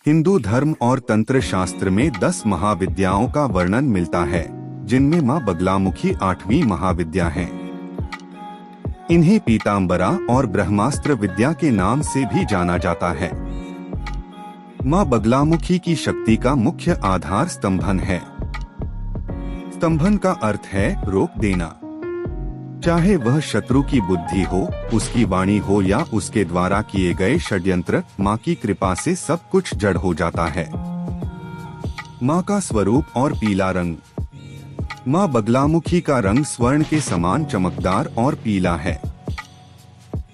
हिंदू धर्म और तंत्र शास्त्र में 10 महाविद्याओं का वर्णन मिलता है, जिनमें माँ बगलामुखी 8वीं महाविद्या है। इन्हें पीतांबरा और ब्रह्मास्त्र विद्या के नाम से भी जाना जाता है। माँ बगलामुखी की शक्ति का मुख्य आधार स्तंभन है। स्तंभन का अर्थ है रोक देना। चाहे वह शत्रु की बुद्धि हो, उसकी वाणी हो या उसके द्वारा किए गए षड्यंत्र, माँ की कृपा से सब कुछ जड़ हो जाता है। माँ का स्वरूप और पीला रंग। माँ बगलामुखी का रंग स्वर्ण के समान चमकदार और पीला है।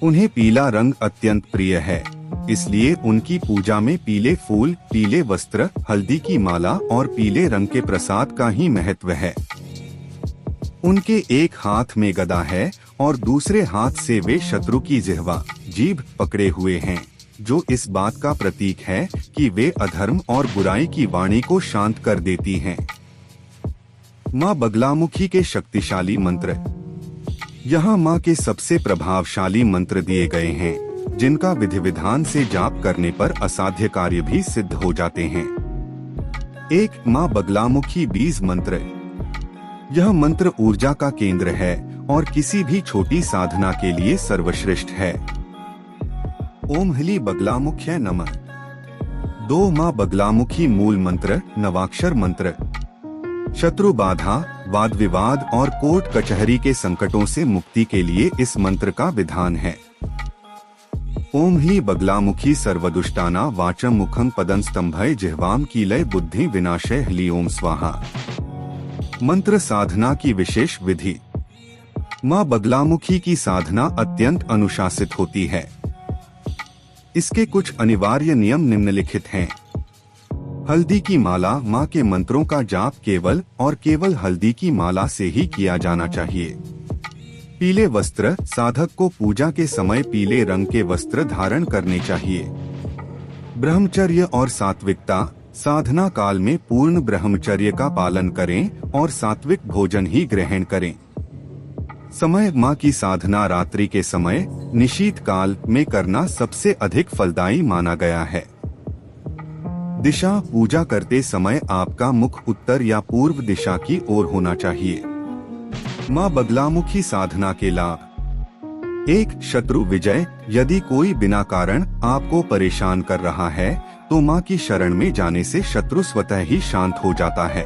उन्हें पीला रंग अत्यंत प्रिय है, इसलिए उनकी पूजा में पीले फूल, पीले वस्त्र, हल्दी की माला और पीले रंग के प्रसाद का ही महत्व है। उनके एक हाथ में गदा है और दूसरे हाथ से वे शत्रु की जिह्वा, जीभ पकड़े हुए हैं, जो इस बात का प्रतीक है कि वे अधर्म और बुराई की वाणी को शांत कर देती हैं। माँ बगलामुखी के शक्तिशाली मंत्र। यहाँ माँ के सबसे प्रभावशाली मंत्र दिए गए हैं, जिनका विधि विधान से जाप करने पर असाध्य कार्य भी सिद्ध हो जाते हैं। 1. माँ बगलामुखी बीज मंत्र। यह मंत्र ऊर्जा का केंद्र है और किसी भी छोटी साधना के लिए सर्वश्रेष्ठ है। ओम ह्ली बगलामुख्य नमः। 2. माँ बगलामुखी मूल मंत्र नवाक्षर मंत्र। शत्रु बाधा, वाद विवाद और कोर्ट कचहरी के संकटों से मुक्ति के लिए इस मंत्र का विधान है। ओम ह्ली बगलामुखी सर्वदुष्टाना वाचम मुखं पदं स्तंभय जिह्वाम कीलय बुद्धि विनाशय ह्ली ओम स्वाहा। मंत्र साधना की विशेष विधि। माँ बगलामुखी की साधना अत्यंत अनुशासित होती है। इसके कुछ अनिवार्य नियम निम्नलिखित हैं। हल्दी की माला। माँ के मंत्रों का जाप केवल और केवल हल्दी की माला से ही किया जाना चाहिए। पीले वस्त्र। साधक को पूजा के समय पीले रंग के वस्त्र धारण करने चाहिए। ब्रह्मचर्य और सात्विकता। साधना काल में पूर्ण ब्रह्मचर्य का पालन करें और सात्विक भोजन ही ग्रहण करें। समय। माँ की साधना रात्रि के समय, निशीत काल में करना सबसे अधिक फलदायी माना गया है। दिशा। पूजा करते समय आपका मुख उत्तर या पूर्व दिशा की ओर होना चाहिए। माँ बगलामुखी साधना के लाभ। 1. शत्रु विजय। यदि कोई बिना कारण आपको परेशान कर रहा है तो माँ की शरण में जाने से शत्रु स्वतः ही शांत हो जाता है।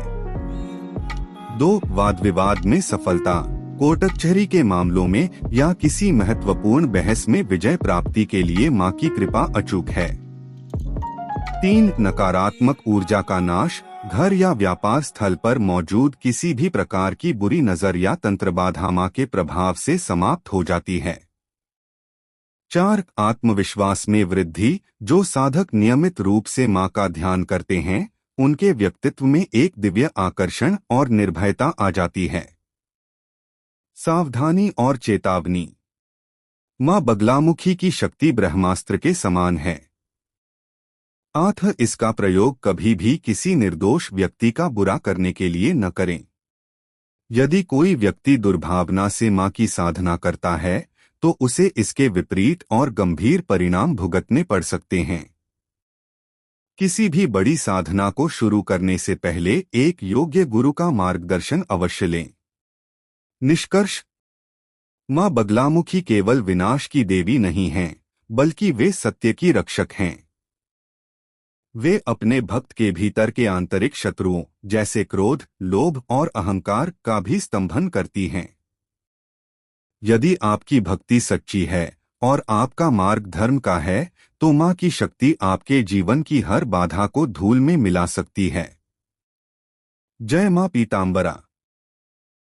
2. वाद विवाद में सफलता। कोर्ट कचहरी के मामलों में या किसी महत्वपूर्ण बहस में विजय प्राप्ति के लिए माँ की कृपा अचूक है। 3. नकारात्मक ऊर्जा का नाश। घर या व्यापार स्थल पर मौजूद किसी भी प्रकार की बुरी नजर या तंत्र बाधा माँ के प्रभाव से समाप्त हो जाती है। 4. आत्मविश्वास में वृद्धि। जो साधक नियमित रूप से माँ का ध्यान करते हैं, उनके व्यक्तित्व में एक दिव्य आकर्षण और निर्भयता आ जाती है। सावधानी और चेतावनी। माँ बगलामुखी की शक्ति ब्रह्मास्त्र के समान है। इसका प्रयोग कभी भी किसी निर्दोष व्यक्ति का बुरा करने के लिए न करें। यदि कोई व्यक्ति दुर्भावना से माँ की साधना करता है तो उसे इसके विपरीत और गंभीर परिणाम भुगतने पड़ सकते हैं। किसी भी बड़ी साधना को शुरू करने से पहले एक योग्य गुरु का मार्गदर्शन अवश्य लें। निष्कर्ष। माँ बगलामुखी केवल विनाश की देवी नहीं हैं, बल्कि वे सत्य की रक्षक हैं। वे अपने भक्त के भीतर के आंतरिक शत्रुओं जैसे क्रोध, लोभ और अहंकार का भी स्तंभन करती हैं। यदि आपकी भक्ति सच्ची है और आपका मार्ग धर्म का है, तो माँ की शक्ति आपके जीवन की हर बाधा को धूल में मिला सकती है। जय माँ पीतांबरा।